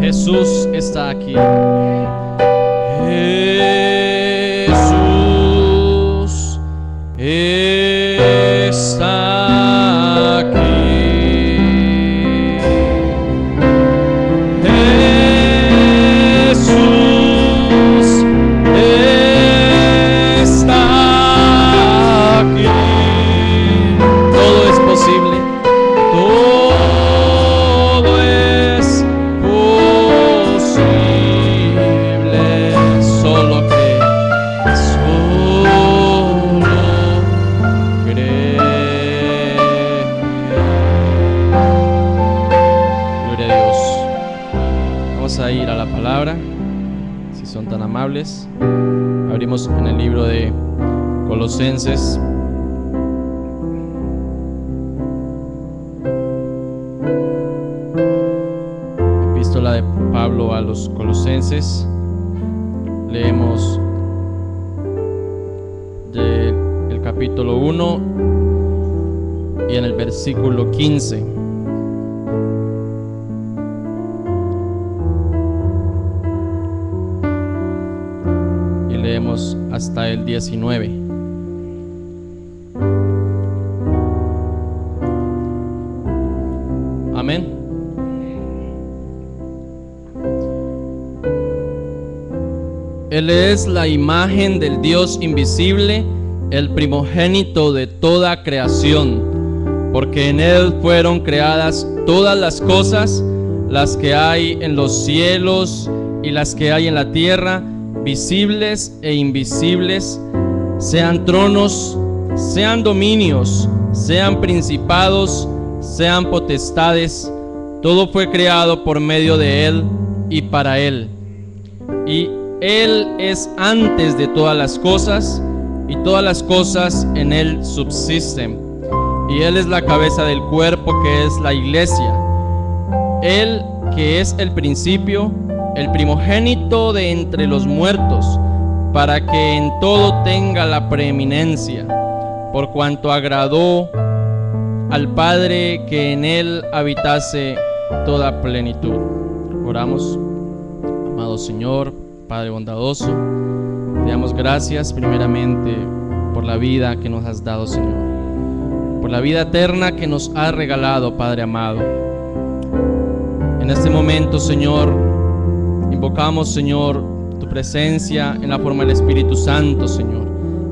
Jesús está aquí. Jesús está aquí. Jesús está aquí. Todo es posible. Todo es posible. Solo cree. Solo cree. Gloria a Dios. Vamos a ir a la palabra, si son tan amables. Abrimos en el libro de Colosenses. Epístola de Pablo a los Colosenses. Leemos del capítulo 1 y en el versículo 15. Y leemos hasta el 19. Amén. Él es la imagen del Dios invisible, el primogénito de toda creación, porque en Él fueron creadas todas las cosas, las que hay en los cielos y las que hay en la tierra, visibles e invisibles, sean tronos, sean dominios, sean principados, sean potestades. Todo fue creado por medio de Él y para Él. Y Él es antes de todas las cosas, y todas las cosas en Él subsisten. Y Él es la cabeza del cuerpo, que es la iglesia. Él que es el principio, el primogénito de entre los muertos, para que en todo tenga la preeminencia, por cuanto agradó al Padre que en Él habitase toda plenitud. Oramos. Amado Señor, Padre bondadoso, te damos gracias primeramente por la vida que nos has dado, Señor, por la vida eterna que nos has regalado, Padre amado. En este momento, Señor, invocamos, Señor, tu presencia en la forma del Espíritu Santo, Señor.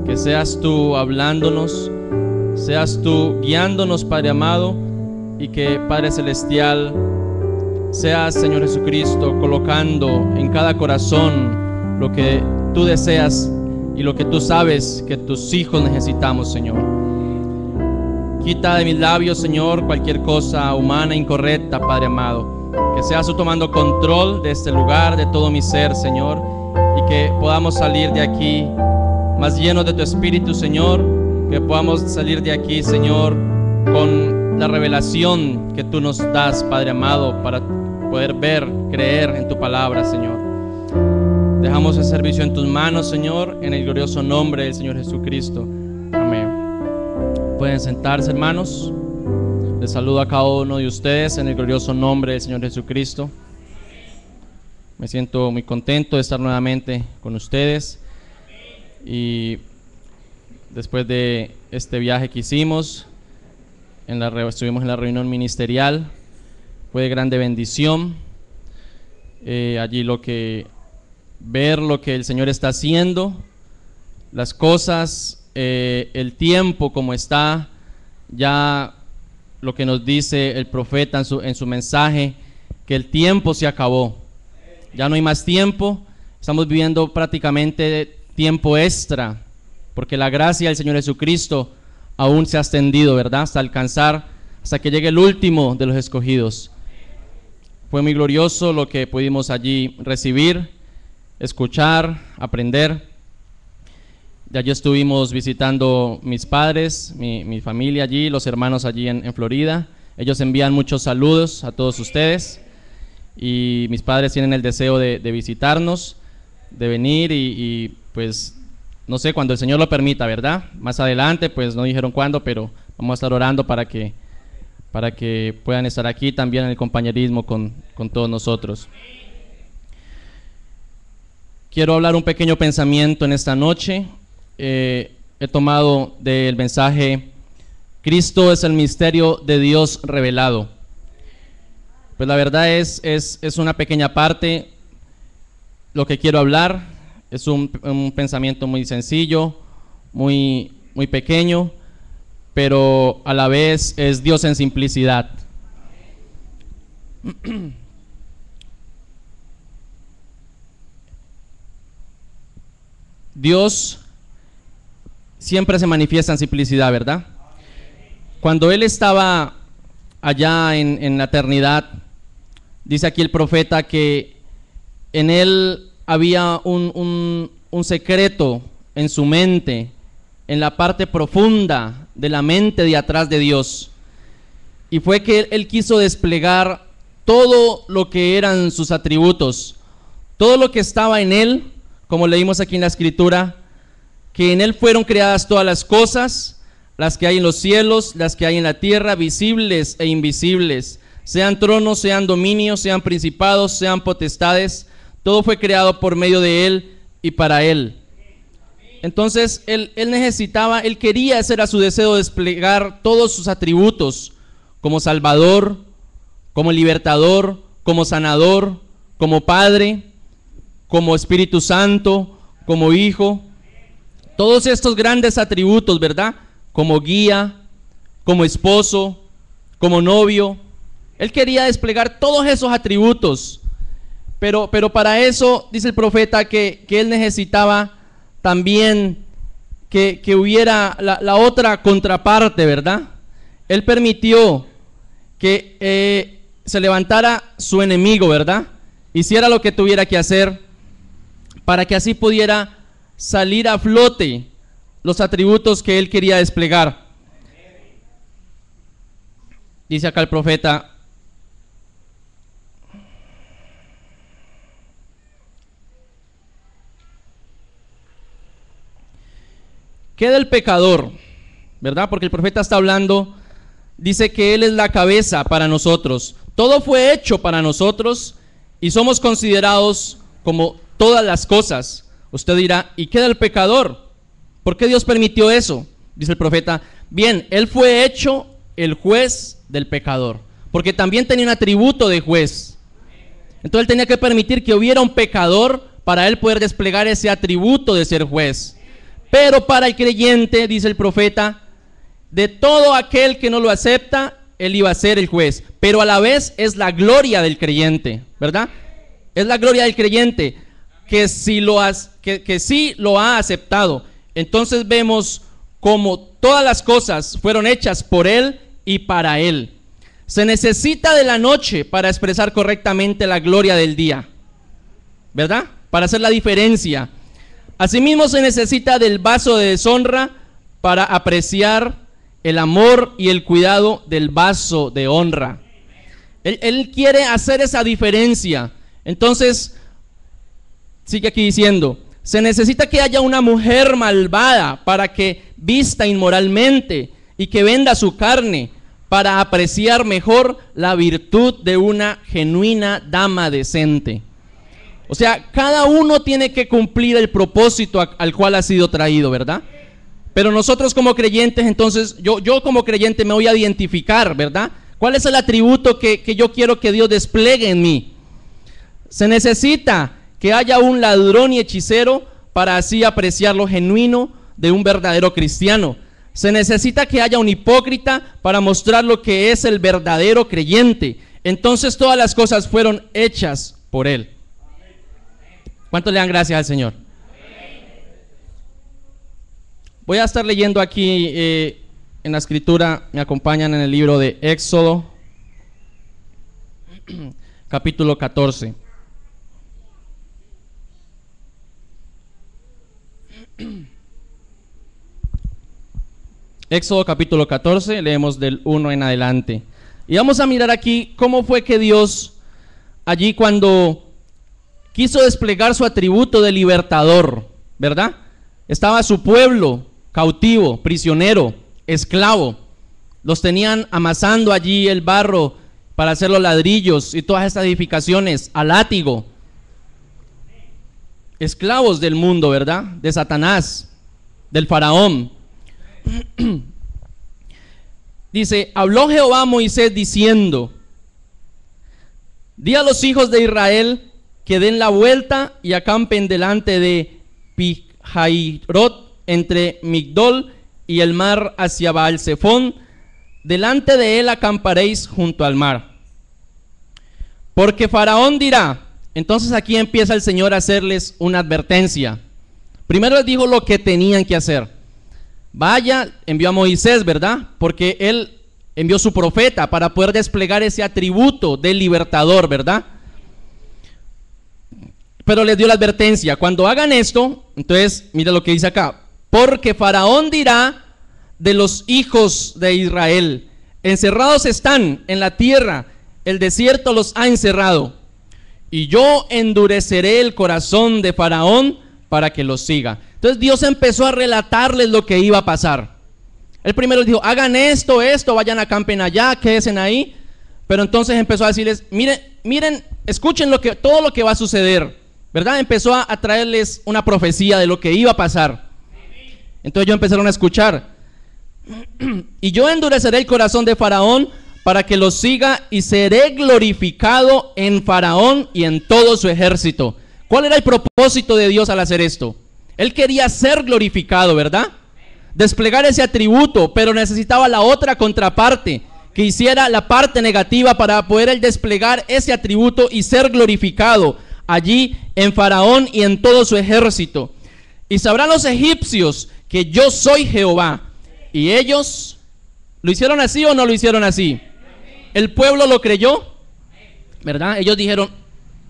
Que seas tú hablándonos, seas tú guiándonos, Padre amado, y que, Padre celestial, seas, Señor Jesucristo, colocando en cada corazón lo que tú deseas y lo que tú sabes que tus hijos necesitamos, Señor. Quita de mis labios, Señor, cualquier cosa humana incorrecta, Padre amado. Que seas tú tomando control de este lugar, de todo mi ser, Señor, y que podamos salir de aquí más llenos de tu Espíritu, Señor. Que podamos salir de aquí, Señor, con la revelación que tú nos das, Padre amado, para poder ver, creer en tu palabra, Señor. Dejamos el servicio en tus manos, Señor, en el glorioso nombre del Señor Jesucristo. Amén. Pueden sentarse, hermanos. Les saludo a cada uno de ustedes en el glorioso nombre del Señor Jesucristo. Me siento muy contento de estar nuevamente con ustedes. Y después de este viaje que hicimos, estuvimos en la reunión ministerial. Fue de grande bendición. Allí ver lo que el Señor está haciendo, las cosas, el tiempo como está, ya lo que nos dice el profeta en su mensaje, que el tiempo se acabó, ya no hay más tiempo, estamos viviendo prácticamente tiempo extra, porque la gracia del Señor Jesucristo aún se ha extendido, ¿verdad? Hasta que llegue el último de los escogidos. Fue muy glorioso lo que pudimos allí recibir, escuchar, aprender. De allí estuvimos visitando mis padres, mi familia allí, los hermanos allí en Florida. Ellos envían muchos saludos a todos ustedes y mis padres tienen el deseo de visitarnos, de venir y pues no sé, cuando el Señor lo permita, ¿verdad? Más adelante, pues no dijeron cuándo, pero vamos a estar orando para que puedan estar aquí también en el compañerismo con todos nosotros. Quiero hablar un pequeño pensamiento en esta noche. He tomado del mensaje Cristo es el misterio de Dios revelado. Pues la verdad es una pequeña parte lo que quiero hablar. Es un pensamiento muy sencillo, muy pequeño, pero a la vez es Dios en simplicidad. Dios siempre se manifiesta en simplicidad, ¿verdad? Cuando Él estaba allá en la eternidad, dice aquí el profeta que en Él había un secreto en su mente, en la parte profunda de la mente de atrás de Dios. Y fue que Él quiso desplegar todo lo que eran sus atributos, todo lo que estaba en Él, como leímos aquí en la escritura, que en Él fueron creadas todas las cosas, las que hay en los cielos, las que hay en la tierra, visibles e invisibles, sean tronos, sean dominios, sean principados, sean potestades, todo fue creado por medio de Él y para Él. Entonces Él quería, ese era su deseo, desplegar todos sus atributos, como Salvador, como Libertador, como Sanador, como Padre, como Espíritu Santo, como Hijo, todos estos grandes atributos, ¿verdad? Como guía, como esposo, como novio. Él quería desplegar todos esos atributos, pero para eso, dice el profeta, que Él necesitaba también que hubiera la otra contraparte, ¿verdad? Él permitió que se levantara su enemigo, ¿verdad? Hiciera lo que tuviera que hacer para que así pudiera salir a flote los atributos que Él quería desplegar. Dice acá el profeta: ¿qué del pecador? ¿Verdad? Porque el profeta está hablando, dice que Él es la cabeza para nosotros. Todo fue hecho para nosotros y somos considerados como todas las cosas. Usted dirá, ¿y qué del pecador? ¿Por qué Dios permitió eso? Dice el profeta, bien, Él fue hecho el juez del pecador, porque también tenía un atributo de juez. Entonces Él tenía que permitir que hubiera un pecador para Él poder desplegar ese atributo de ser juez. Pero para el creyente, dice el profeta, de todo aquel que no lo acepta, Él iba a ser el juez. Pero a la vez es la gloria del creyente, ¿verdad? Es la gloria del creyente que sí lo ha aceptado. Entonces vemos como todas las cosas fueron hechas por Él y para Él. Se necesita de la noche para expresar correctamente la gloria del día, ¿verdad? Para hacer la diferencia. Asimismo se necesita del vaso de deshonra para apreciar el amor y el cuidado del vaso de honra. Él quiere hacer esa diferencia. Entonces, sigue aquí diciendo, se necesita que haya una mujer malvada para que vista inmoralmente y que venda su carne para apreciar mejor la virtud de una genuina dama decente. O sea, cada uno tiene que cumplir el propósito al cual ha sido traído, ¿verdad? Pero nosotros como creyentes, entonces, yo como creyente me voy a identificar, ¿verdad? ¿Cuál es el atributo que yo quiero que Dios despliegue en mí? Se necesita que haya un ladrón y hechicero para así apreciar lo genuino de un verdadero cristiano. Se necesita que haya un hipócrita para mostrar lo que es el verdadero creyente. Entonces todas las cosas fueron hechas por Él. ¿Cuántos le dan gracias al Señor? Voy a estar leyendo aquí en la escritura, me acompañan en el libro de Éxodo, capítulo 14. Éxodo capítulo 14, leemos del 1 en adelante. Y vamos a mirar aquí cómo fue que Dios, allí cuando quiso desplegar su atributo de libertador, ¿verdad? Estaba su pueblo cautivo, prisionero, esclavo. Los tenían amasando allí el barro para hacer los ladrillos y todas estas edificaciones a látigo. esclavos del mundo, ¿verdad? De Satanás, del faraón. Dice, habló Jehová a Moisés diciendo, di a los hijos de Israel que den la vuelta y acampen delante de Pi-Hairot, entre Migdol y el mar hacia Baal-Zephón. Delante de él acamparéis junto al mar. Porque Faraón dirá, entonces aquí empieza el Señor a hacerles una advertencia. Primero les dijo lo que tenían que hacer. Vaya, envió a Moisés, ¿verdad? Porque él envió su profeta para poder desplegar ese atributo del libertador, ¿verdad? Pero les dio la advertencia, cuando hagan esto, entonces, mira lo que dice acá, porque Faraón dirá de los hijos de Israel, encerrados están en la tierra, el desierto los ha encerrado, y yo endureceré el corazón de Faraón para que los siga. Entonces Dios empezó a relatarles lo que iba a pasar. Él primero les dijo, hagan esto, vayan a acampen allá, quédense ahí. Pero entonces empezó a decirles, miren, escuchen todo lo que va a suceder, ¿verdad? Empezó a traerles una profecía de lo que iba a pasar. Entonces ellos empezaron a escuchar. Y yo endureceré el corazón de Faraón para que los siga, y seré glorificado en Faraón y en todo su ejército. ¿Cuál era el propósito de Dios al hacer esto? Él quería ser glorificado, ¿verdad? Desplegar ese atributo, pero necesitaba la otra contraparte, que hiciera la parte negativa para poder él desplegar ese atributo y ser glorificado allí en Faraón y en todo su ejército. Y sabrán los egipcios que yo soy Jehová. ¿Y ellos lo hicieron así o no lo hicieron así? ¿El pueblo lo creyó? ¿Verdad? Ellos dijeron,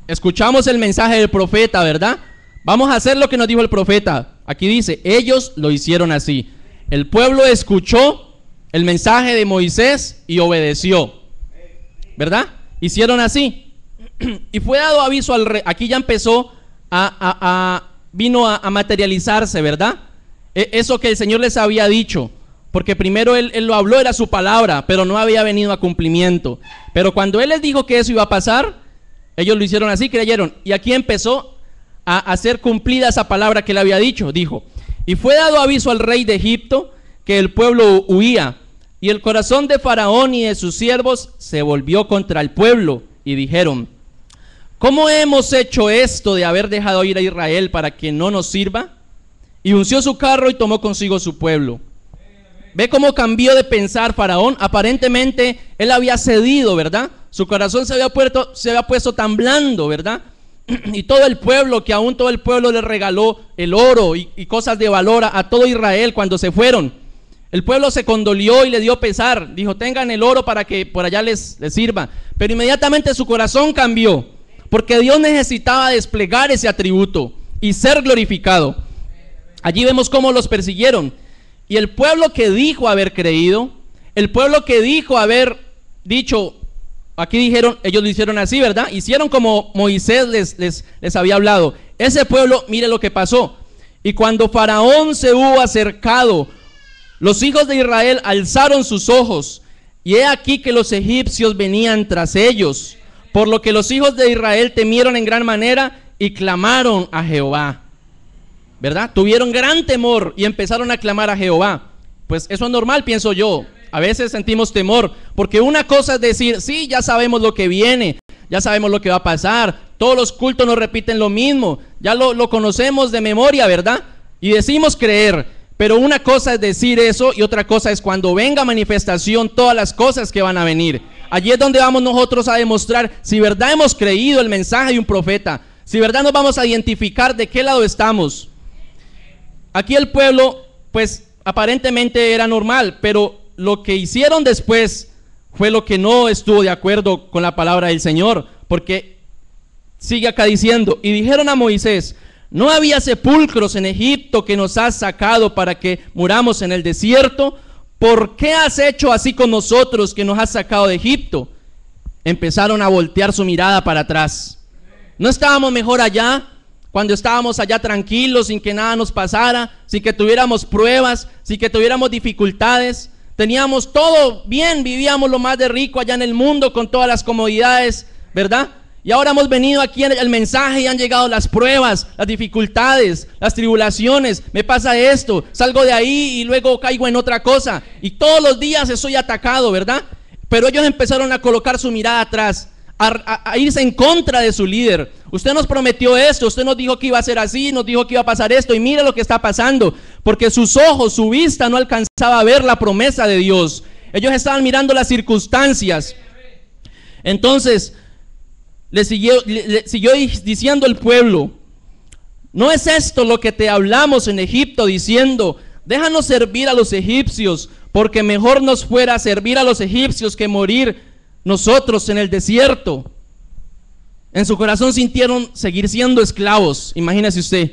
escuchamos el mensaje del profeta, ¿verdad? Vamos a hacer lo que nos dijo el profeta. Aquí dice, ellos lo hicieron así. El pueblo escuchó el mensaje de Moisés y obedeció, ¿verdad? Hicieron así. Y fue dado aviso al rey. Aquí ya empezó vino a materializarse, ¿verdad? Eso que el Señor les había dicho. Porque primero él lo habló, era su palabra, pero no había venido a cumplimiento. Pero cuando Él les dijo que eso iba a pasar, ellos lo hicieron así, creyeron. Y aquí empezó a hacer cumplida esa palabra que Él había dicho. Dijo, y fue dado aviso al rey de Egipto que el pueblo huía. Y el corazón de Faraón y de sus siervos se volvió contra el pueblo. Y dijeron, ¿cómo hemos hecho esto de haber dejado ir a Israel para que no nos sirva? Y unció su carro y tomó consigo su pueblo. ¿Ve cómo cambió de pensar Faraón? Aparentemente él había cedido, ¿verdad? Su corazón se había puesto tan blando, ¿verdad? Y todo el pueblo, que aún todo el pueblo le regaló el oro y cosas de valor a todo Israel cuando se fueron. El pueblo se condolió y le dio pesar. Dijo, tengan el oro para que por allá les sirva. Pero inmediatamente su corazón cambió, porque Dios necesitaba desplegar ese atributo y ser glorificado. Allí vemos cómo los persiguieron. Y el pueblo que dijo haber creído, el pueblo que dijo haber dicho, aquí dijeron, ellos lo hicieron así, ¿verdad? Hicieron como Moisés les había hablado. Ese pueblo, mire lo que pasó. Y cuando Faraón se hubo acercado, los hijos de Israel alzaron sus ojos, y he aquí que los egipcios venían tras ellos, por lo que los hijos de Israel temieron en gran manera y clamaron a Jehová. ¿Verdad? Tuvieron gran temor y empezaron a clamar a Jehová. Pues eso es normal, pienso yo. A veces sentimos temor, porque una cosa es decir, sí, ya sabemos lo que viene, ya sabemos lo que va a pasar, todos los cultos nos repiten lo mismo, ya lo conocemos de memoria, ¿verdad? Y decimos creer, pero una cosa es decir eso y otra cosa es cuando venga manifestación, todas las cosas que van a venir. Allí es donde vamos nosotros a demostrar si verdad hemos creído el mensaje de un profeta, si verdad nos vamos a identificar de qué lado estamos. Aquí el pueblo, pues aparentemente era normal, pero lo que hicieron después fue lo que no estuvo de acuerdo con la palabra del Señor, porque sigue acá diciendo, y dijeron a Moisés, ¿no había sepulcros en Egipto que nos has sacado para que muramos en el desierto? ¿Por qué has hecho así con nosotros que nos has sacado de Egipto? Empezaron a voltear su mirada para atrás. ¿No estábamos mejor allá? Cuando estábamos allá tranquilos, sin que nada nos pasara, sin que tuviéramos pruebas, sin que tuviéramos dificultades, teníamos todo bien, vivíamos lo más de rico allá en el mundo con todas las comodidades, ¿verdad? Y ahora hemos venido aquí al mensaje y han llegado las pruebas, las dificultades, las tribulaciones. Me pasa esto, salgo de ahí y luego caigo en otra cosa. Y todos los días estoy atacado, ¿verdad? Pero ellos empezaron a colocar su mirada atrás, a irse en contra de su líder. Usted nos prometió esto, usted nos dijo que iba a ser así, nos dijo que iba a pasar esto, y mire lo que está pasando. Porque sus ojos, su vista no alcanzaba a ver la promesa de Dios. Ellos estaban mirando las circunstancias. Entonces le siguió diciendo el pueblo: ¿no es esto lo que te hablamos en Egipto, diciendo, déjanos servir a los egipcios, porque mejor nos fuera servir a los egipcios que morir nosotros en el desierto? En su corazón sintieron seguir siendo esclavos, imagínese usted.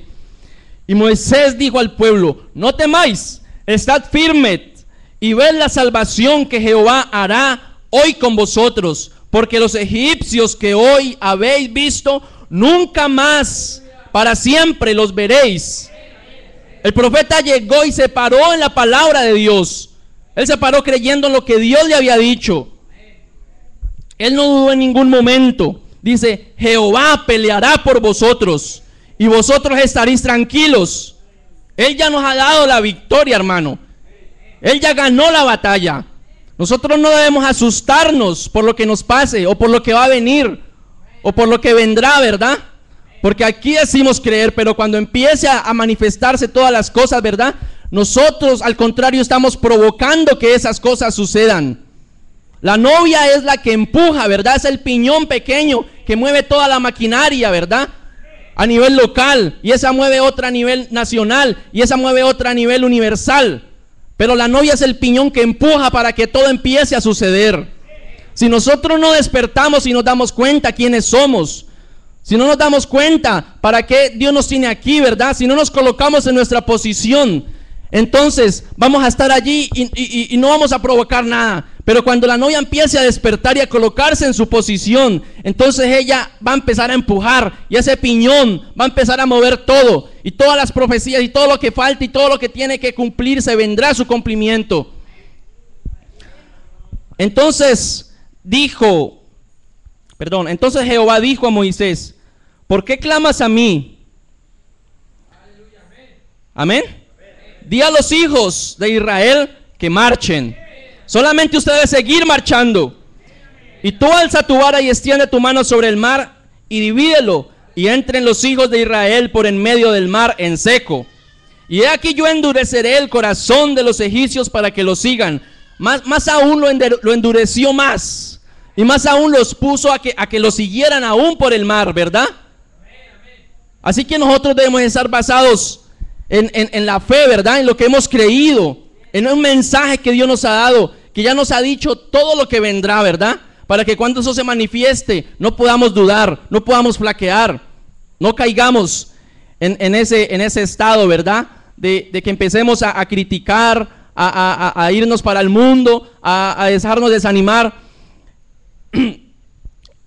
Y Moisés dijo al pueblo: no temáis, estad firmes y ved la salvación que Jehová hará hoy con vosotros, porque los egipcios que hoy habéis visto, nunca más para siempre los veréis. El profeta llegó y se paró en la palabra de Dios. Él se paró creyendo en lo que Dios le había dicho. Él no dudó en ningún momento. Dice: Jehová peleará por vosotros y vosotros estaréis tranquilos. Él ya nos ha dado la victoria, hermano. Él ya ganó la batalla. Nosotros no debemos asustarnos por lo que nos pase, o por lo que va a venir, o por lo que vendrá, ¿verdad? Porque aquí decimos creer, pero cuando empiece a manifestarse todas las cosas, ¿verdad? Nosotros, al contrario, estamos provocando que esas cosas sucedan. La novia es la que empuja, ¿verdad? Es el piñón pequeño que mueve toda la maquinaria, ¿verdad? A nivel local, y esa mueve otra a nivel nacional, y esa mueve otra a nivel universal. Pero la novia es el piñón que empuja para que todo empiece a suceder. Si nosotros no despertamos y nos damos cuenta quiénes somos, si no nos damos cuenta para qué Dios nos tiene aquí, ¿verdad? Si no nos colocamos en nuestra posición, entonces vamos a estar allí y no vamos a provocar nada. Pero cuando la novia empiece a despertar y a colocarse en su posición, entonces ella va a empezar a empujar, y ese piñón va a empezar a mover todo, y todas las profecías y todo lo que falta y todo lo que tiene que cumplirse vendrá a su cumplimiento. Entonces Jehová dijo a Moisés: ¿por qué clamas a mí? Amén. Di a los hijos de Israel que marchen. Solamente usted debe seguir marchando. Y tú alza tu vara y extiende tu mano sobre el mar y divídelo, y entren los hijos de Israel por en medio del mar en seco. Y he aquí yo endureceré el corazón de los egipcios para que lo sigan. Más aún lo endureció más, y más aún los puso a que lo siguieran aún por el mar, ¿verdad? Así que nosotros debemos estar basados en la fe, ¿verdad? En lo que hemos creído, en un mensaje que Dios nos ha dado, que ya nos ha dicho todo lo que vendrá, ¿verdad? Para que cuando eso se manifieste no podamos dudar, no podamos flaquear, no caigamos en ese estado, ¿verdad? De que empecemos a criticar, a irnos para el mundo, a dejarnos desanimar.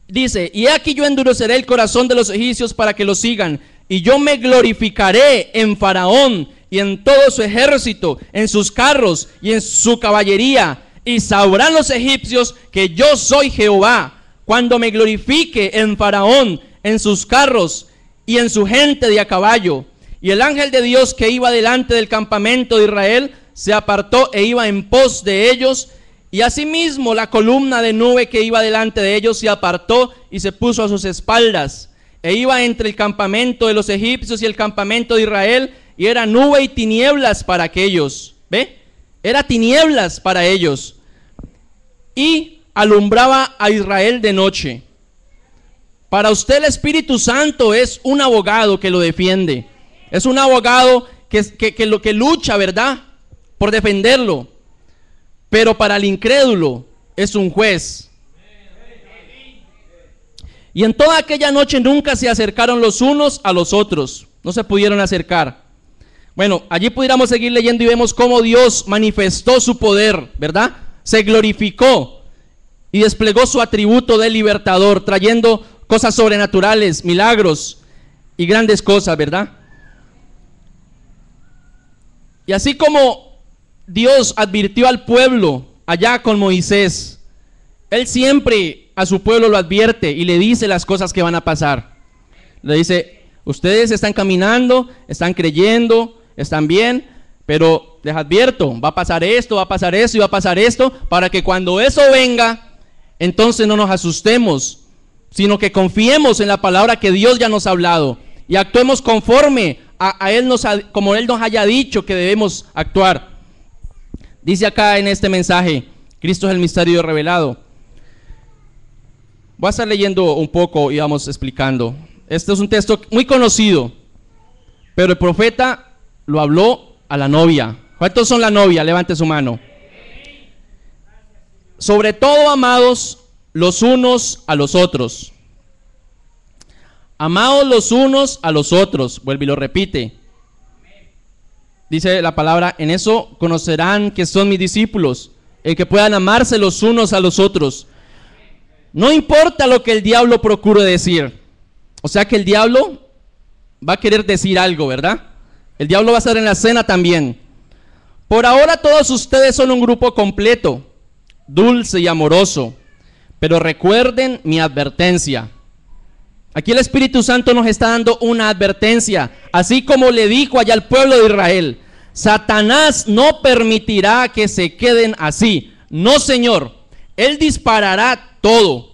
Dice: y aquí yo endureceré el corazón de los egipcios para que lo sigan, y yo me glorificaré en Faraón y en todo su ejército, en sus carros y en su caballería, y sabrán los egipcios que yo soy Jehová, cuando me glorifique en Faraón, en sus carros y en su gente de a caballo. Y el ángel de Dios que iba delante del campamento de Israel se apartó e iba en pos de ellos, y asimismo la columna de nube que iba delante de ellos se apartó y se puso a sus espaldas, e iba entre el campamento de los egipcios y el campamento de Israel, y era nube y tinieblas para aquellos. ¿Ve? Era tinieblas para ellos, y alumbraba a Israel de noche. Para usted el Espíritu Santo es un abogado que lo defiende, es un abogado que lucha, ¿verdad?, por defenderlo. Pero para el incrédulo es un juez. Y en toda aquella noche nunca se acercaron los unos a los otros, no se pudieron acercar. Bueno, allí pudiéramos seguir leyendo y vemos cómo Dios manifestó su poder, ¿verdad? Se glorificó y desplegó su atributo de libertador, trayendo cosas sobrenaturales, milagros y grandes cosas, ¿verdad? Y así como Dios advirtió al pueblo allá con Moisés, Él siempre a su pueblo lo advierte y le dice las cosas que van a pasar. Le dice, ustedes están caminando, están creyendo, están bien, pero les advierto, va a pasar esto, va a pasar esto y va a pasar esto, para que cuando eso venga, entonces no nos asustemos, sino que confiemos en la palabra que Dios ya nos ha hablado y actuemos conforme como Él nos haya dicho que debemos actuar. Dice acá en este mensaje, Cristo es el misterio revelado. Voy a estar leyendo un poco y vamos explicando. Este es un texto muy conocido, pero el profeta lo habló a la novia. ¿Cuántos son la novia? Levante su mano. Sobre todo, amados, los unos a los otros. Amados los unos a los otros. Vuelve y lo repite. Dice la palabra, en eso conocerán que son mis discípulos, el que puedan amarse los unos a los otros. No importa lo que el diablo procure decir. O sea que el diablo va a querer decir algo, ¿verdad? El diablo va a estar en la escena también. Por ahora todos ustedes son un grupo completo, dulce y amoroso. Pero recuerden mi advertencia. Aquí el Espíritu Santo nos está dando una advertencia, así como le dijo allá al pueblo de Israel. Satanás no permitirá que se queden así. No, Señor. Él disparará todo.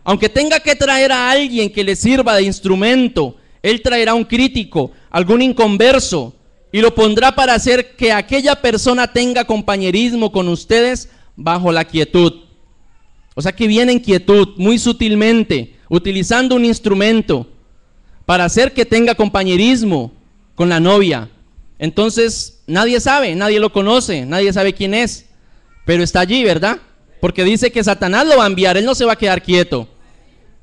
Aunque tenga que traer a alguien que le sirva de instrumento, Él traerá un crítico, algún inconverso, y lo pondrá para hacer que aquella persona tenga compañerismo con ustedes bajo la quietud. O sea que viene en quietud, muy sutilmente, utilizando un instrumento para hacer que tenga compañerismo con la novia. Entonces nadie sabe, nadie lo conoce, nadie sabe quién es, pero está allí, ¿verdad? Porque dice que Satanás lo va a enviar, él no se va a quedar quieto,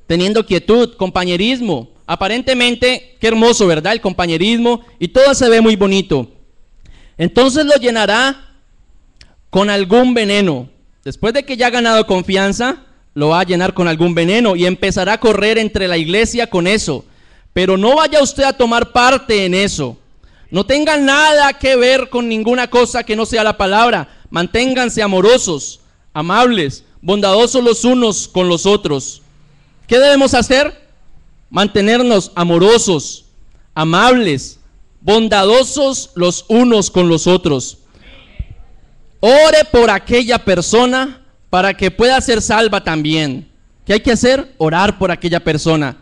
teniendo quietud, compañerismo. Aparentemente, qué hermoso, ¿verdad? El compañerismo, y todo se ve muy bonito. Entonces lo llenará con algún veneno. Después de que ya ha ganado confianza, lo va a llenar con algún veneno y empezará a correr entre la iglesia con eso. Pero no vaya usted a tomar parte en eso. No tengan nada que ver con ninguna cosa que no sea la palabra. Manténganse amorosos, amables, bondadosos los unos con los otros. ¿Qué debemos hacer? Mantenernos amorosos, amables, bondadosos los unos con los otros. Ore por aquella persona para que pueda ser salva también. ¿Qué hay que hacer? Orar por aquella persona.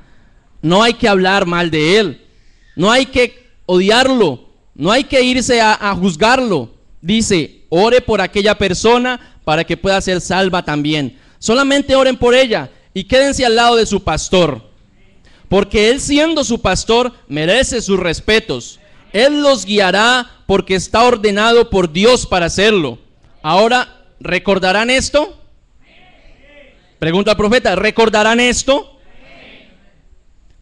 No hay que hablar mal de él. No hay que odiarlo. No hay que irse a juzgarlo. Dice, ore por aquella persona para que pueda ser salva también. Solamente oren por ella y quédense al lado de su pastor. Porque él, siendo su pastor, merece sus respetos. Él los guiará porque está ordenado por Dios para hacerlo. Ahora, ¿recordarán esto? Pregunta al profeta, ¿recordarán esto?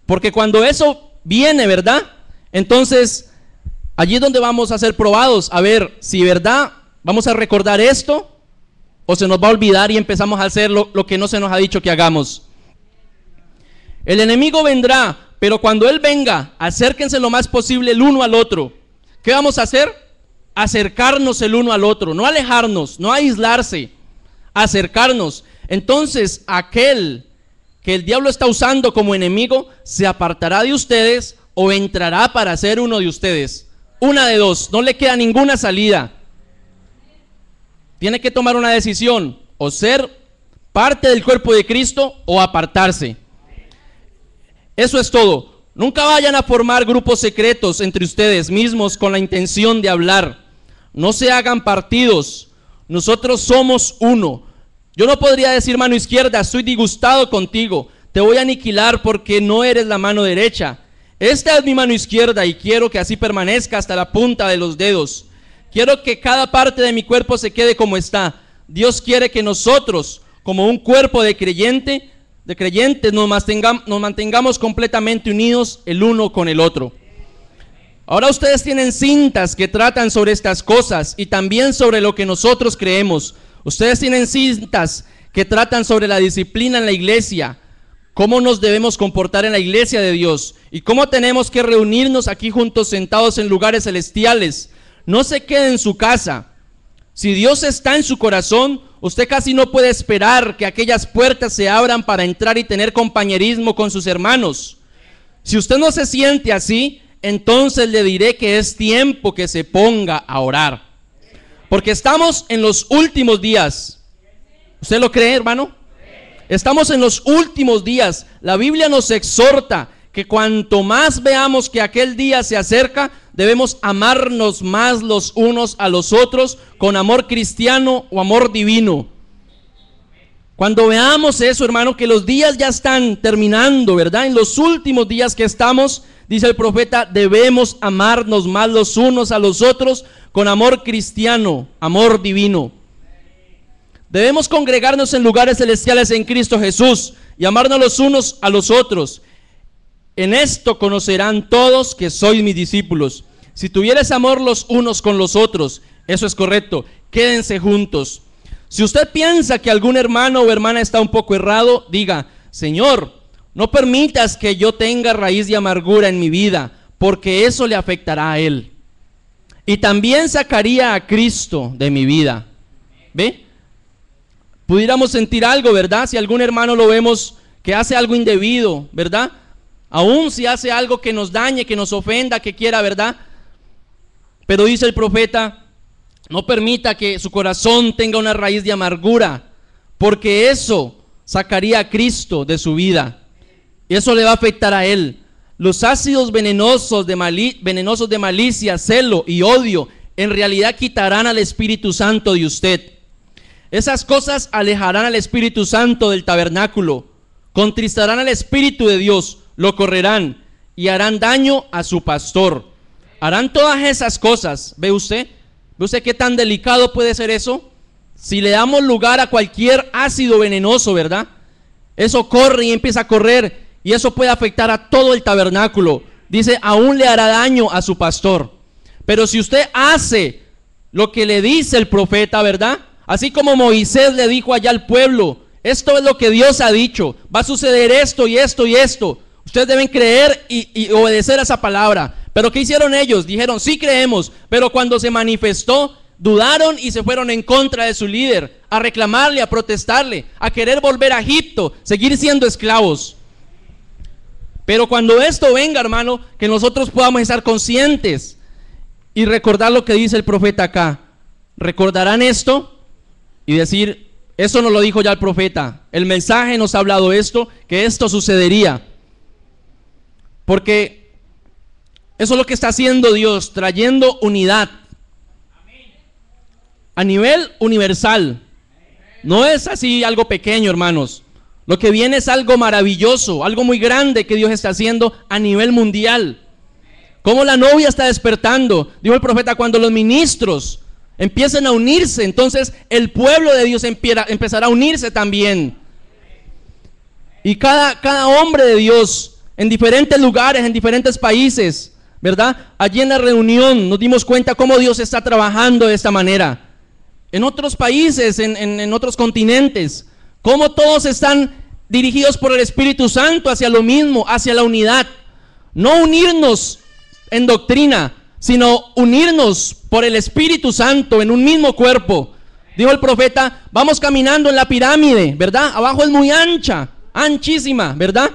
Porque cuando eso viene, ¿verdad? Entonces, allí es donde vamos a ser probados, a ver si verdad vamos a recordar esto o se nos va a olvidar y empezamos a hacer lo que no se nos ha dicho que hagamos. El enemigo vendrá, pero cuando él venga, acérquense lo más posible el uno al otro. ¿Qué vamos a hacer? Acercarnos el uno al otro, no alejarnos, no aislarse, acercarnos. Entonces aquel que el diablo está usando como enemigo se apartará de ustedes o entrará para ser uno de ustedes. Una de dos, no le queda ninguna salida. Tiene que tomar una decisión, o ser parte del cuerpo de Cristo o apartarse. Eso es todo. Nunca vayan a formar grupos secretos entre ustedes mismos con la intención de hablar. No se hagan partidos. Nosotros somos uno. Yo no podría decir, mano izquierda, estoy disgustado contigo, te voy a aniquilar porque no eres la mano derecha. Esta es mi mano izquierda y quiero que así permanezca hasta la punta de los dedos. Quiero que cada parte de mi cuerpo se quede como está. Dios quiere que nosotros, como un cuerpo de creyentes, nos mantengamos completamente unidos el uno con el otro. Ahora ustedes tienen cintas que tratan sobre estas cosas y también sobre lo que nosotros creemos. Ustedes tienen cintas que tratan sobre la disciplina en la iglesia, cómo nos debemos comportar en la iglesia de Dios y cómo tenemos que reunirnos aquí juntos sentados en lugares celestiales. No se quede en su casa, Si Dios está en su corazón, usted casi no puede esperar que aquellas puertas se abran para entrar y tener compañerismo con sus hermanos. Si usted no se siente así, entonces le diré que es tiempo que se ponga a orar. Porque estamos en los últimos días. ¿Usted lo cree, hermano? Estamos en los últimos días. La Biblia nos exhorta que cuanto más veamos que aquel día se acerca, debemos amarnos más los unos a los otros con amor cristiano o amor divino. Cuando veamos eso, hermano, que los días ya están terminando, ¿verdad? En los últimos días que estamos, dice el profeta, debemos amarnos más los unos a los otros con amor cristiano, amor divino. Debemos congregarnos en lugares celestiales en Cristo Jesús y amarnos los unos a los otros. En esto conocerán todos que sois mis discípulos. Si tuvieres amor los unos con los otros, eso es correcto, quédense juntos. Si usted piensa que algún hermano o hermana está un poco errado, diga, Señor, no permitas que yo tenga raíz de amargura en mi vida, porque eso le afectará a él. Y también sacaría a Cristo de mi vida. ¿Ve? Pudiéramos sentir algo, ¿verdad? Si algún hermano lo vemos que hace algo indebido, ¿verdad? Aún si hace algo que nos dañe, que nos ofenda, que quiera, ¿verdad? Pero dice el profeta, no permita que su corazón tenga una raíz de amargura, porque eso sacaría a Cristo de su vida. Y eso le va a afectar a él. Los ácidos venenosos de malicia, celo y odio, en realidad quitarán al Espíritu Santo de usted. Esas cosas alejarán al Espíritu Santo del tabernáculo, contristarán al Espíritu de Dios, lo correrán y harán daño a su pastor. Harán todas esas cosas. ¿Ve usted? ¿Ve usted qué tan delicado puede ser eso? Si le damos lugar a cualquier ácido venenoso, ¿verdad? Eso corre y empieza a correr y eso puede afectar a todo el tabernáculo. Dice, aún le hará daño a su pastor. Pero si usted hace lo que le dice el profeta, ¿verdad? Así como Moisés le dijo allá al pueblo, esto es lo que Dios ha dicho, va a suceder esto y esto y esto. Ustedes deben creer y obedecer a esa palabra. Pero ¿qué hicieron ellos? Dijeron, sí creemos, pero cuando se manifestó, dudaron y se fueron en contra de su líder, a reclamarle, a protestarle, a querer volver a Egipto, seguir siendo esclavos. Pero cuando esto venga, hermano, que nosotros podamos estar conscientes y recordar lo que dice el profeta acá. Recordarán esto y decir, eso nos lo dijo ya el profeta, el mensaje nos ha hablado esto, que esto sucedería. Porque eso es lo que está haciendo Dios, trayendo unidad a nivel universal. No es así algo pequeño, hermanos. Lo que viene es algo maravilloso, algo muy grande que Dios está haciendo a nivel mundial. Como la novia está despertando, dijo el profeta, cuando los ministros empiecen a unirse, entonces el pueblo de Dios empezará a unirse también. Y cada hombre de Dios en diferentes lugares, en diferentes países, ¿verdad? Allí en la reunión nos dimos cuenta cómo Dios está trabajando de esta manera. En otros países, en otros continentes, cómo todos están dirigidos por el Espíritu Santo hacia lo mismo, hacia la unidad. No unirnos en doctrina, sino unirnos por el Espíritu Santo en un mismo cuerpo. Dijo el profeta, vamos caminando en la pirámide, ¿verdad? Abajo es muy ancha, anchísima, ¿verdad?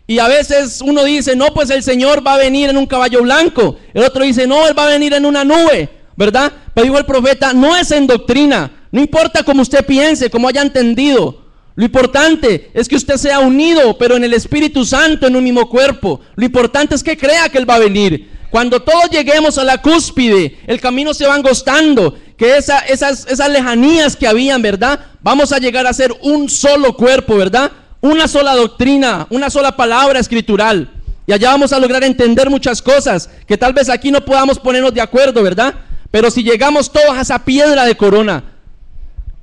Y a veces uno dice, no, pues el Señor va a venir en un caballo blanco. El otro dice, no, Él va a venir en una nube, ¿verdad? Pero dijo el profeta, no es en doctrina. No importa cómo usted piense, cómo haya entendido. Lo importante es que usted sea unido, pero en el Espíritu Santo, en un mismo cuerpo. Lo importante es que crea que Él va a venir. Cuando todos lleguemos a la cúspide, el camino se va angostando, que esas lejanías que habían, ¿verdad? Vamos a llegar a ser un solo cuerpo, ¿verdad? Una sola doctrina, una sola palabra escritural. Y allá vamos a lograr entender muchas cosas que tal vez aquí no podamos ponernos de acuerdo, ¿verdad? Pero si llegamos todos a esa piedra de corona,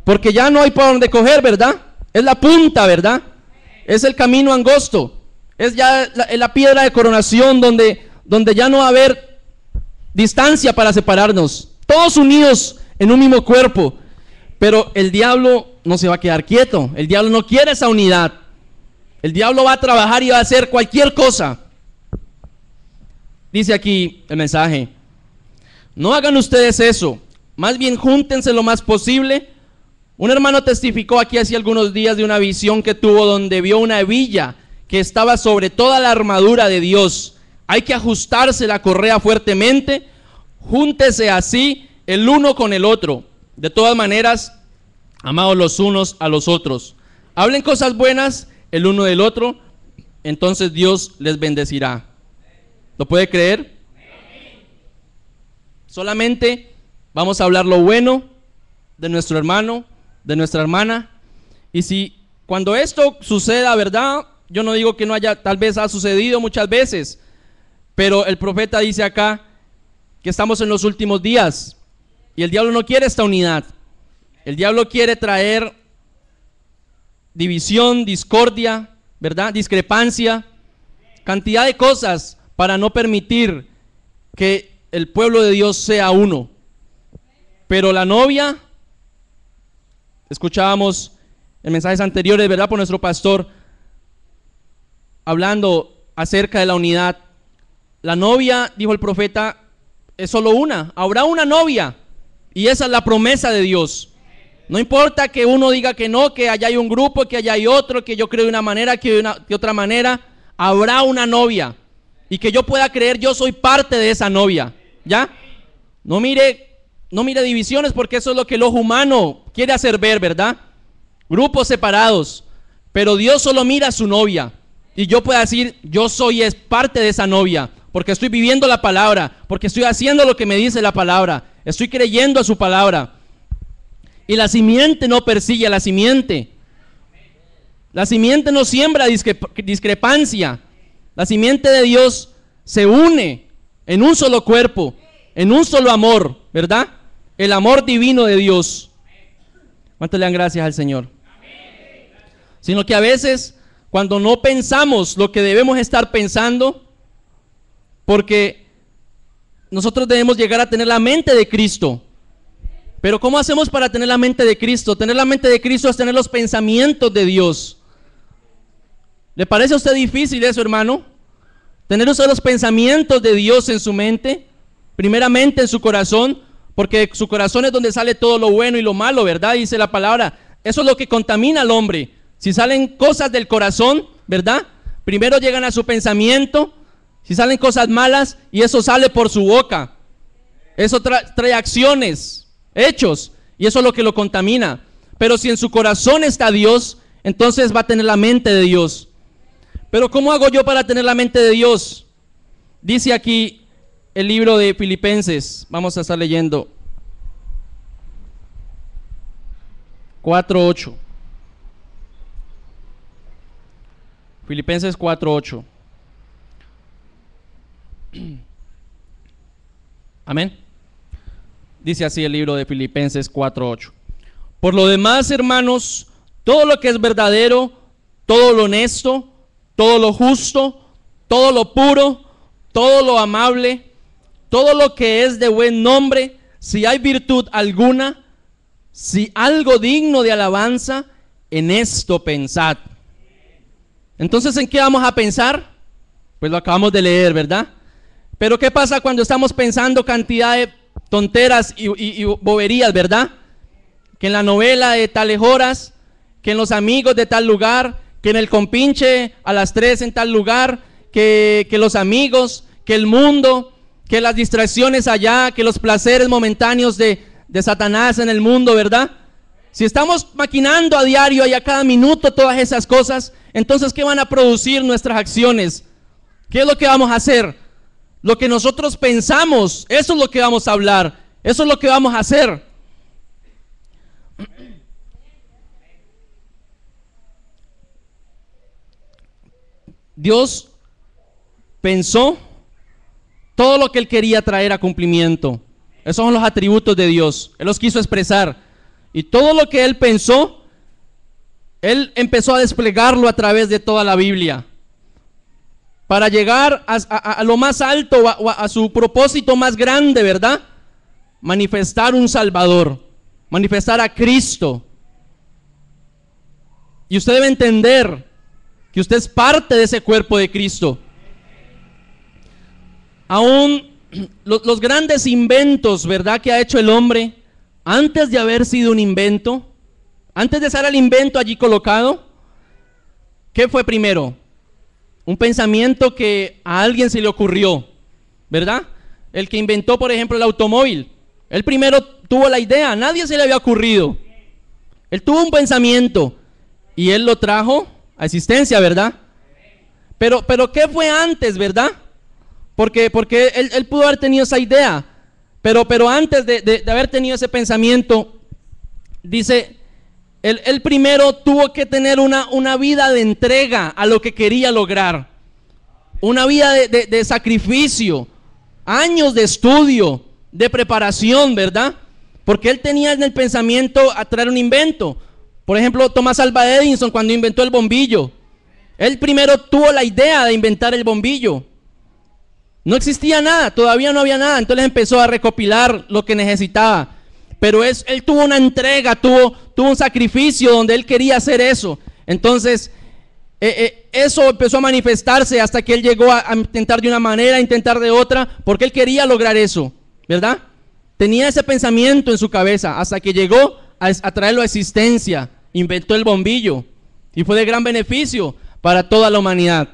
porque ya no hay por dónde coger, ¿verdad? Es la punta, ¿verdad? Es el camino angosto. Es ya la piedra de coronación donde ya no va a haber distancia para separarnos. Todos unidos en un mismo cuerpo. Pero el diablo no se va a quedar quieto. El diablo no quiere esa unidad. El diablo va a trabajar y va a hacer cualquier cosa. Dice aquí el mensaje: no hagan ustedes eso, más bien júntense lo más posible. Un hermano testificó aquí hace algunos días de una visión que tuvo donde vio una hebilla que estaba sobre toda la armadura de Dios. Hay que ajustarse la correa fuertemente, júntese así el uno con el otro. De todas maneras, amados los unos a los otros. Hablen cosas buenas el uno del otro, entonces Dios les bendecirá. ¿Lo puede creer? Solamente vamos a hablar lo bueno de nuestro hermano, de nuestra hermana. Y si cuando esto suceda, ¿verdad? Yo no digo que no haya, tal vez ha sucedido muchas veces, pero el profeta dice acá que estamos en los últimos días y el diablo no quiere esta unidad. El diablo quiere traer división, discordia, ¿verdad? Discrepancia, cantidad de cosas para no permitir que el pueblo de Dios sea uno. Pero la novia, escuchábamos en mensajes anteriores, ¿verdad? Por nuestro pastor, hablando acerca de la unidad. La novia, dijo el profeta, es solo una. Habrá una novia y esa es la promesa de Dios. No importa que uno diga que no, que allá hay un grupo, que allá hay otro, que yo creo de una manera, que de otra manera. Habrá una novia y que yo pueda creer yo soy parte de esa novia. ¿Ya? No mire divisiones, porque eso es lo que el ojo humano quiere hacer ver, ¿verdad? Grupos separados, pero Dios solo mira a su novia. Y yo puedo decir, yo soy parte de esa novia, porque estoy viviendo la palabra, porque estoy haciendo lo que me dice la palabra, estoy creyendo a su palabra. Y la simiente no persigue a la simiente. La simiente no siembra discrepancia. La simiente de Dios se une en un solo cuerpo, en un solo amor, ¿verdad? El amor divino de Dios. ¿Cuánto le dan gracias al Señor? Sino que a veces, cuando no pensamos lo que debemos estar pensando, porque nosotros debemos llegar a tener la mente de Cristo. Pero ¿cómo hacemos para tener la mente de Cristo? Tener la mente de Cristo es tener los pensamientos de Dios. ¿Le parece a usted difícil eso, hermano? Tener usted los pensamientos de Dios en su mente, primeramente en su corazón, porque su corazón es donde sale todo lo bueno y lo malo, ¿verdad? Dice la palabra, eso es lo que contamina al hombre. Si salen cosas del corazón, ¿verdad? Primero llegan a su pensamiento, si salen cosas malas, y eso sale por su boca. Eso trae acciones, hechos, y eso es lo que lo contamina. Pero si en su corazón está Dios, entonces va a tener la mente de Dios. Pero ¿cómo hago yo para tener la mente de Dios? Dice aquí el libro de Filipenses, vamos a estar leyendo 4:8. Filipenses 4:8. Amén. Dice así el libro de Filipenses 4:8. Por lo demás, hermanos, todo lo que es verdadero, todo lo honesto, todo lo justo, todo lo puro, todo lo amable, todo lo que es de buen nombre, si hay virtud alguna, si algo digno de alabanza, en esto pensad. Entonces, ¿en qué vamos a pensar? Pues lo acabamos de leer, ¿verdad? Pero ¿qué pasa cuando estamos pensando cantidad de tonteras y boberías, verdad? Que en la novela de tales horas, que en los amigos de tal lugar, que en el compinche a las 3 en tal lugar, que los amigos, que el mundo, que las distracciones allá, que los placeres momentáneos de Satanás en el mundo, ¿verdad? Si estamos maquinando a diario y a cada minuto todas esas cosas, entonces ¿qué van a producir nuestras acciones? ¿Qué es lo que vamos a hacer? Lo que nosotros pensamos, eso es lo que vamos a hablar, eso es lo que vamos a hacer. Dios pensó todo lo que Él quería traer a cumplimiento. Esos son los atributos de Dios. Él los quiso expresar. Y todo lo que Él pensó, Él empezó a desplegarlo a través de toda la Biblia. Para llegar a lo más alto, a su propósito más grande, ¿verdad? Manifestar un Salvador. Manifestar a Cristo. Y usted debe entender que usted es parte de ese cuerpo de Cristo. Aún los grandes inventos, ¿verdad?, que ha hecho el hombre, antes de haber sido un invento, antes de ser el invento allí colocado, ¿qué fue primero? Un pensamiento que a alguien se le ocurrió, ¿verdad? El que inventó, por ejemplo, el automóvil. Él primero tuvo la idea, a nadie se le había ocurrido. Él tuvo un pensamiento y él lo trajo a existencia, ¿verdad? Pero ¿qué fue antes, verdad? Porque él pudo haber tenido esa idea, pero antes de haber tenido ese pensamiento, dice, él primero tuvo que tener una vida de entrega a lo que quería lograr, una vida de sacrificio, años de estudio, de preparación, ¿verdad? Porque él tenía en el pensamiento a traer un invento. Por ejemplo, Thomas Alva Edison, cuando inventó el bombillo, él primero tuvo la idea de inventar el bombillo. No existía nada, todavía no había nada, entonces empezó a recopilar lo que necesitaba. Pero él tuvo una entrega, tuvo un sacrificio donde él quería hacer eso. Entonces, eso empezó a manifestarse hasta que él llegó a intentar de una manera, a intentar de otra, porque él quería lograr eso, ¿verdad? Tenía ese pensamiento en su cabeza hasta que llegó a traerlo a existencia. Inventó el bombillo y fue de gran beneficio para toda la humanidad.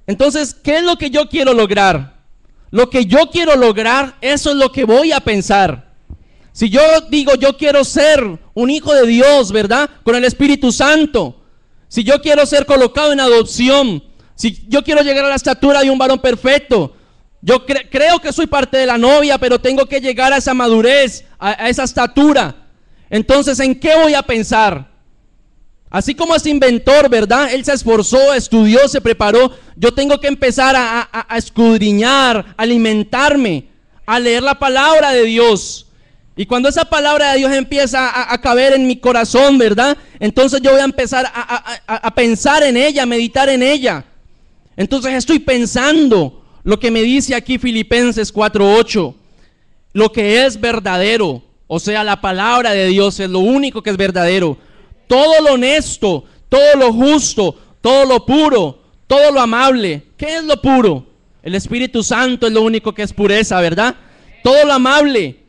Entonces, ¿qué es lo que yo quiero lograr? Lo que yo quiero lograr, eso es lo que voy a pensar. Si yo digo, yo quiero ser un hijo de Dios, ¿verdad? Con el Espíritu Santo. Si yo quiero ser colocado en adopción, si yo quiero llegar a la estatura de un varón perfecto, yo creo que soy parte de la novia, pero tengo que llegar a esa madurez, a esa estatura. Entonces, ¿en qué voy a pensar? Así como ese inventor, ¿verdad? Él se esforzó, estudió, se preparó. Yo tengo que empezar a escudriñar, a alimentarme, a leer la palabra de Dios. Y cuando esa palabra de Dios empieza a caber en mi corazón, ¿verdad? Entonces yo voy a empezar a pensar en ella, a meditar en ella. Entonces estoy pensando lo que me dice aquí Filipenses 4:8. Lo que es verdadero, o sea, la palabra de Dios es lo único que es verdadero. Todo lo honesto, todo lo justo, todo lo puro, todo lo amable. ¿Qué es lo puro? El Espíritu Santo es lo único que es pureza, ¿verdad? Todo lo amable,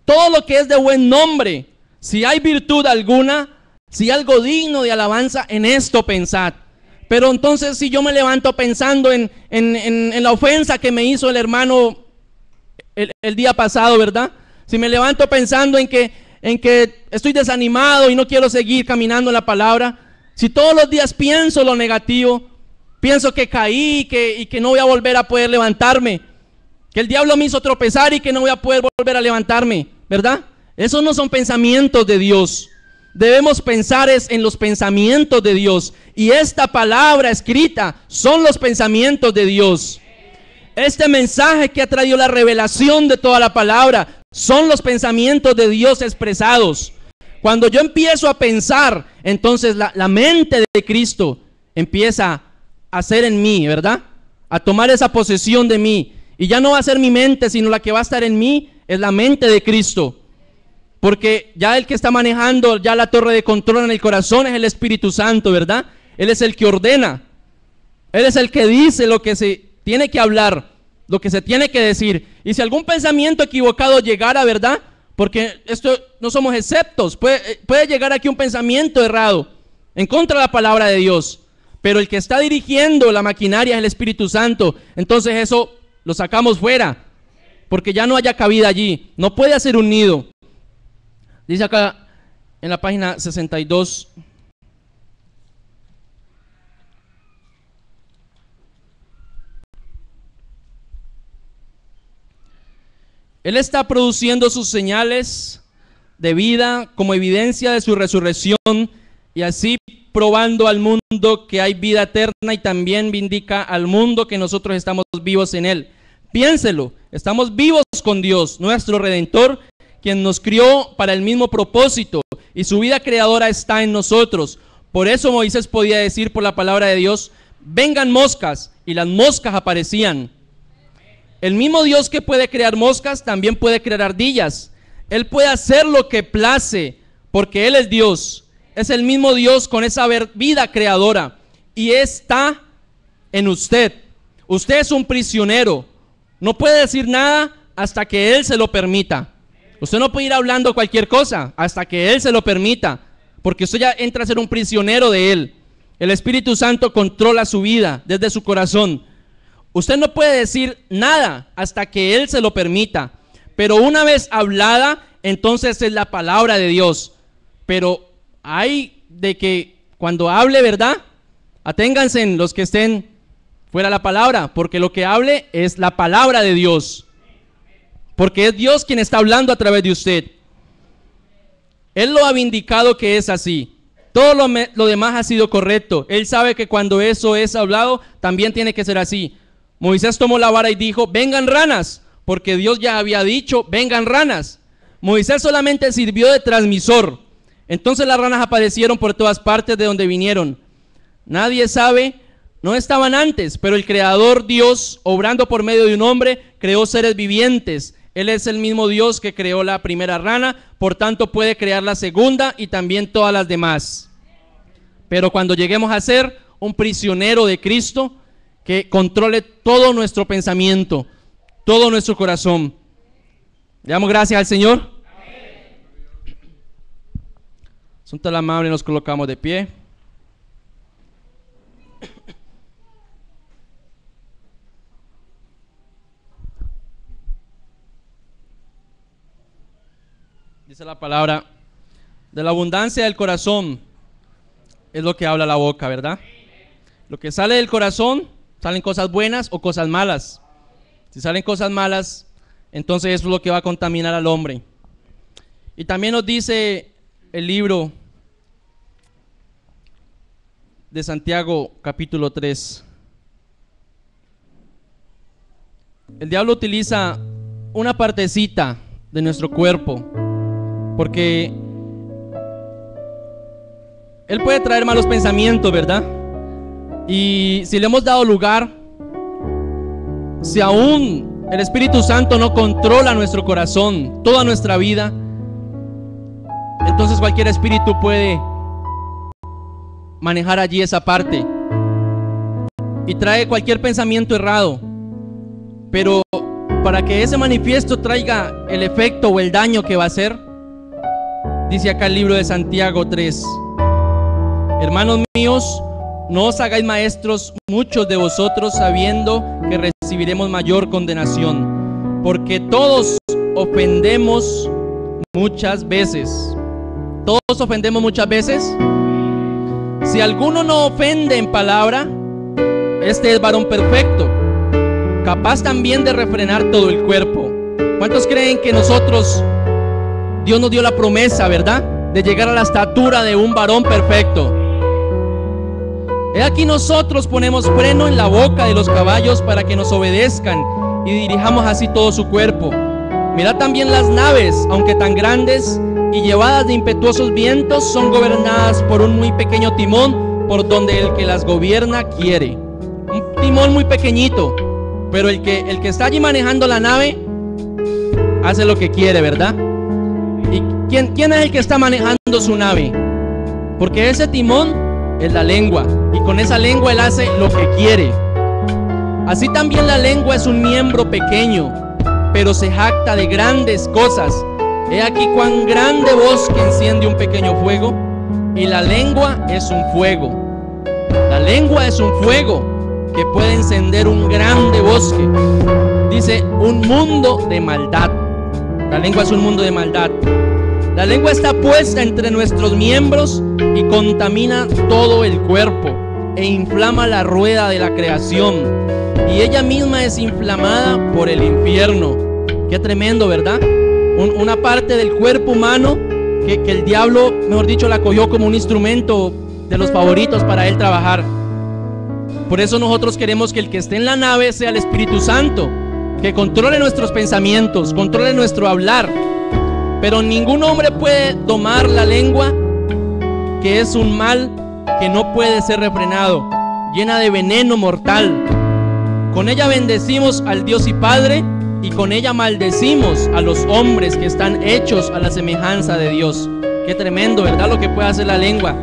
todo lo que es de buen nombre. Si hay virtud alguna, si hay algo digno de alabanza, en esto pensad. Pero entonces si yo me levanto pensando en la ofensa que me hizo el hermano el día pasado, ¿verdad? Si me levanto pensando en que estoy desanimado y no quiero seguir caminando en la palabra, si todos los días pienso lo negativo, pienso que caí y que no voy a volver a poder levantarme, que el diablo me hizo tropezar y que no voy a poder volver a levantarme, ¿verdad? Esos no son pensamientos de Dios. Debemos pensar en los pensamientos de Dios, y esta palabra escrita son los pensamientos de Dios. Este mensaje que ha traído la revelación de toda la palabra son los pensamientos de Dios expresados. Cuando yo empiezo a pensar, entonces la mente de Cristo empieza a ser en mí, ¿verdad? A tomar esa posesión de mí. Y ya no va a ser mi mente, sino la que va a estar en mí es la mente de Cristo. Porque ya el que está manejando ya la torre de control en el corazón es el Espíritu Santo, ¿verdad? Él es el que ordena. Él es el que dice lo que se tiene que hablar, lo que se tiene que decir. Y si algún pensamiento equivocado llegara, ¿verdad? Porque esto no somos exceptos. Puede llegar aquí un pensamiento errado en contra de la palabra de Dios. Pero el que está dirigiendo la maquinaria es el Espíritu Santo. Entonces eso lo sacamos fuera, porque ya no haya cabida allí. No puede hacer un nido. Dice acá en la página 62. Él está produciendo sus señales de vida como evidencia de su resurrección, y así probando al mundo que hay vida eterna, y también vindica al mundo que nosotros estamos vivos en él. Piénselo, estamos vivos con Dios, nuestro Redentor, quien nos crió para el mismo propósito, y su vida creadora está en nosotros. Por eso Moisés podía decir por la palabra de Dios: vengan moscas, y las moscas aparecían. El mismo Dios que puede crear moscas también puede crear ardillas. Él puede hacer lo que place, porque Él es Dios. Es el mismo Dios con esa vida creadora, y está en usted. Usted es un prisionero, no puede decir nada hasta que Él se lo permita. Usted no puede ir hablando cualquier cosa hasta que Él se lo permita, porque usted ya entra a ser un prisionero de Él. El Espíritu Santo controla su vida desde su corazón. Usted no puede decir nada hasta que Él se lo permita, pero una vez hablada, entonces es la palabra de Dios. Pero hay de que cuando hable, ¿verdad? Aténganse en los que estén fuera la palabra, porque lo que hable es la palabra de Dios, porque es Dios quien está hablando a través de usted. Él lo ha vindicado que es así. Todo lo demás ha sido correcto. Él sabe que cuando eso es hablado, también tiene que ser así. Moisés tomó la vara y dijo, vengan ranas, porque Dios ya había dicho, vengan ranas. Moisés solamente sirvió de transmisor. Entonces las ranas aparecieron por todas partes de donde vinieron. Nadie sabe, no estaban antes, pero el Creador Dios, obrando por medio de un hombre, creó seres vivientes. Él es el mismo Dios que creó la primera rana, por tanto puede crear la segunda y también todas las demás. Pero cuando lleguemos a ser un prisionero de Cristo, que controle todo nuestro pensamiento, todo nuestro corazón. Le damos gracias al Señor. Son tan amables, nos colocamos de pie. Dice la palabra, de la abundancia del corazón es lo que habla la boca, ¿verdad? Lo que sale del corazón, salen cosas buenas o cosas malas. Si salen cosas malas, entonces eso es lo que va a contaminar al hombre. Y también nos dice el libro de Santiago, capítulo 3. El diablo utiliza una partecita de nuestro cuerpo, porque él puede traer malos pensamientos, ¿verdad? Y si le hemos dado lugar, si aún el Espíritu Santo no controla nuestro corazón, toda nuestra vida, entonces cualquier espíritu puede manejar allí esa parte y trae cualquier pensamiento errado. Pero para que ese manifiesto traiga el efecto o el daño que va a hacer, dice acá el libro de Santiago 3: hermanos míos, no os hagáis maestros muchos de vosotros, sabiendo que recibiremos mayor condenación, porque todos ofendemos muchas veces. ¿Todos ofendemos muchas veces? Si alguno no ofende en palabra, este es varón perfecto, capaz también de refrenar todo el cuerpo. ¿Cuántos creen que nosotros, Dios nos dio la promesa, ¿verdad?, de llegar a la estatura de un varón perfecto? He aquí nosotros ponemos freno en la boca de los caballos para que nos obedezcan y dirijamos así todo su cuerpo. Mirad también las naves, aunque tan grandes y llevadas de impetuosos vientos, son gobernadas por un muy pequeño timón, por donde el que las gobierna quiere. Un timón muy pequeñito, pero el que está allí manejando la nave hace lo que quiere, ¿verdad? ¿Y quién es el que está manejando su nave? Porque ese timón es la lengua, y con esa lengua él hace lo que quiere. Así también la lengua es un miembro pequeño, pero se jacta de grandes cosas. He aquí cuán grande bosque enciende un pequeño fuego, y la lengua es un fuego. La lengua es un fuego que puede encender un grande bosque. Dice, un mundo de maldad. La lengua es un mundo de maldad. La lengua está puesta entre nuestros miembros y contamina todo el cuerpo e inflama la rueda de la creación, y ella misma es inflamada por el infierno. Qué tremendo, ¿verdad? Una parte del cuerpo humano que el diablo, mejor dicho, la cogió como un instrumento de los favoritos para él trabajar. Por eso nosotros queremos que el que esté en la nave sea el Espíritu Santo, que controle nuestros pensamientos, controle nuestro hablar. Pero ningún hombre puede domar la lengua, que es un mal que no puede ser refrenado, llena de veneno mortal. Con ella bendecimos al Dios y Padre, y con ella maldecimos a los hombres que están hechos a la semejanza de Dios. Qué tremendo, ¿verdad?, lo que puede hacer la lengua.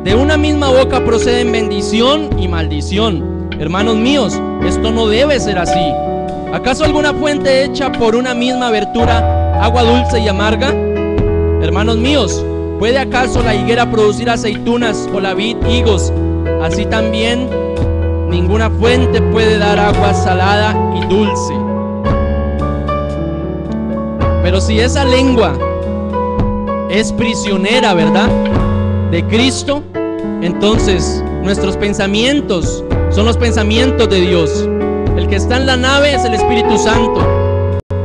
De una misma boca proceden bendición y maldición. Hermanos míos, esto no debe ser así. ¿Acaso alguna fuente hecha por una misma abertura agua dulce y amarga? Hermanos míos, ¿puede acaso la higuera producir aceitunas o la vid higos? Así también ninguna fuente puede dar agua salada y dulce. Pero si esa lengua es prisionera, ¿verdad?, de Cristo, entonces nuestros pensamientos son los pensamientos de Dios. El que está en la nave es el Espíritu Santo,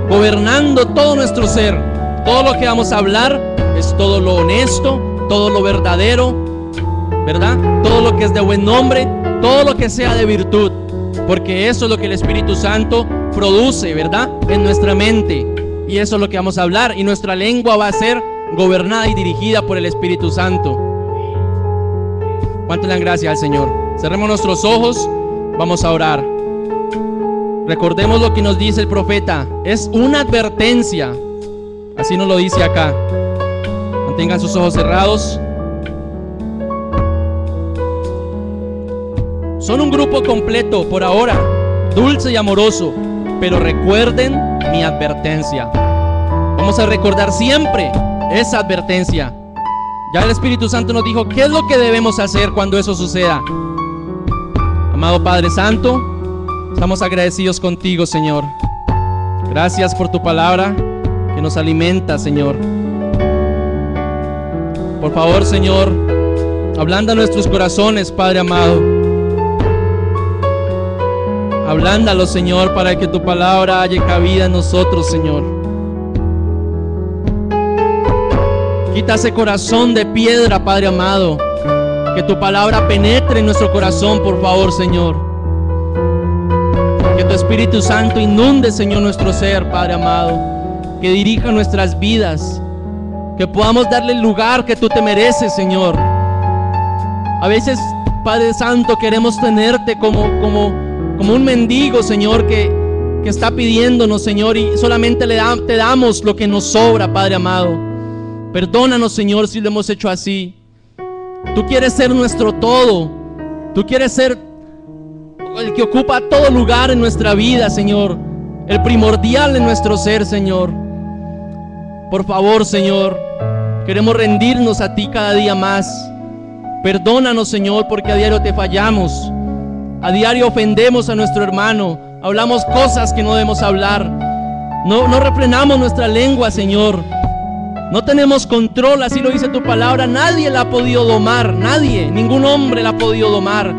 gobernando todo nuestro ser. Todo lo que vamos a hablar es todo lo honesto, todo lo verdadero, ¿verdad? Todo lo que es de buen nombre, todo lo que sea de virtud, porque eso es lo que el Espíritu Santo produce, ¿verdad?, en nuestra mente. Y eso es lo que vamos a hablar, y nuestra lengua va a ser gobernada y dirigida por el Espíritu Santo. ¿Cuánto le dan gracias al Señor? Cerremos nuestros ojos, vamos a orar. Recordemos lo que nos dice el profeta, es una advertencia, así nos lo dice acá. Mantengan sus ojos cerrados. Son un grupo completo por ahora, dulce y amoroso, pero recuerden mi advertencia. Vamos a recordar siempre esa advertencia. Ya el Espíritu Santo nos dijo qué es lo que debemos hacer cuando eso suceda. Amado Padre Santo, estamos agradecidos contigo, Señor. Gracias por tu palabra que nos alimenta, Señor. Por favor, Señor, ablanda nuestros corazones, Padre amado. Ablándalo, Señor, para que tu palabra haya cabida en nosotros, Señor. Quita ese corazón de piedra, Padre amado. Que tu palabra penetre en nuestro corazón, por favor, Señor. Que tu Espíritu Santo inunde, Señor, nuestro ser, Padre amado. Que dirija nuestras vidas. Que podamos darle el lugar que tú te mereces, Señor. A veces, Padre Santo, queremos tenerte como un mendigo, Señor, que está pidiéndonos, Señor, y solamente te damos lo que nos sobra, Padre amado. Perdónanos, Señor, si lo hemos hecho así. Tú quieres ser nuestro todo. Tú quieres ser el que ocupa todo lugar en nuestra vida, Señor. El primordial en nuestro ser, Señor. Por favor, Señor, queremos rendirnos a ti cada día más. Perdónanos, Señor, porque a diario te fallamos. A diario ofendemos a nuestro hermano. Hablamos cosas que no debemos hablar. No refrenamos nuestra lengua, Señor. No tenemos control, así lo dice tu palabra. Nadie la ha podido domar. Nadie, ningún hombre la ha podido domar.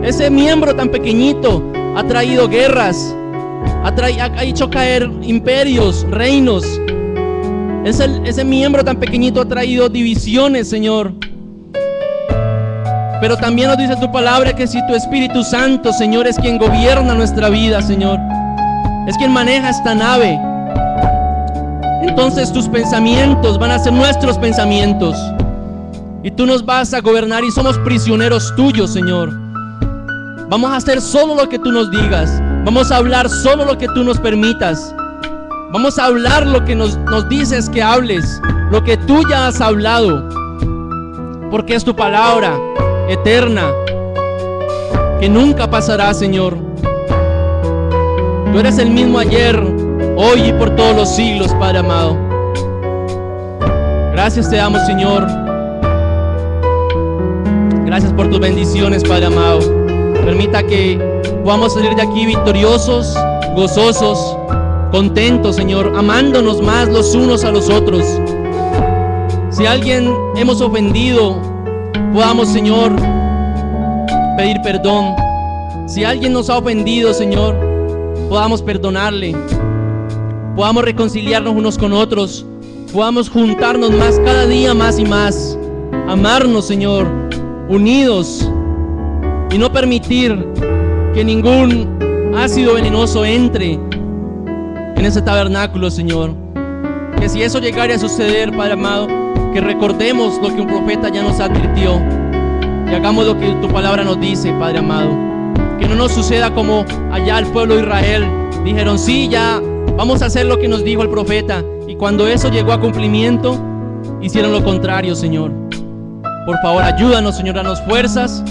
Ese miembro tan pequeñito ha traído guerras. Ha hecho caer imperios, reinos. Ese miembro tan pequeñito ha traído divisiones, Señor. Pero también nos dice tu palabra que si tu Espíritu Santo, Señor, es quien gobierna nuestra vida, Señor, es quien maneja esta nave, entonces tus pensamientos van a ser nuestros pensamientos y tú nos vas a gobernar y somos prisioneros tuyos, Señor. Vamos a hacer solo lo que tú nos digas. Vamos a hablar solo lo que tú nos permitas. Vamos a hablar lo que nos dices que hables, lo que tú ya has hablado, porque es tu palabra eterna, que nunca pasará, Señor. Tú eres el mismo ayer, hoy y por todos los siglos, Padre amado. Gracias te damos, Señor. Gracias por tus bendiciones, Padre amado. Permita que podamos salir de aquí victoriosos, gozosos, contentos, Señor, amándonos más los unos a los otros. Si a alguien hemos ofendido, podamos, Señor, pedir perdón. Si alguien nos ha ofendido, Señor, podamos perdonarle. Podamos reconciliarnos unos con otros. Podamos juntarnos más, cada día más y más. Amarnos, Señor, unidos. Y no permitir que ningún ácido venenoso entre en ese tabernáculo, Señor. Que si eso llegara a suceder, Padre amado, que recordemos lo que un profeta ya nos advirtió y hagamos lo que tu palabra nos dice, Padre amado. Que no nos suceda como allá el pueblo de Israel dijeron: sí, ya vamos a hacer lo que nos dijo el profeta, y cuando eso llegó a cumplimiento hicieron lo contrario, Señor. Por favor, ayúdanos, Señor, danos fuerzas,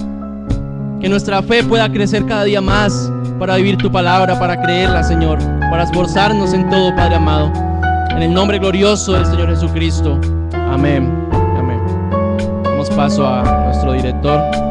que nuestra fe pueda crecer cada día más para vivir tu palabra, para creerla, Señor, para esforzarnos en todo, Padre amado. en el nombre glorioso del Señor Jesucristo. Amén. Amén. Damos paso a nuestro director.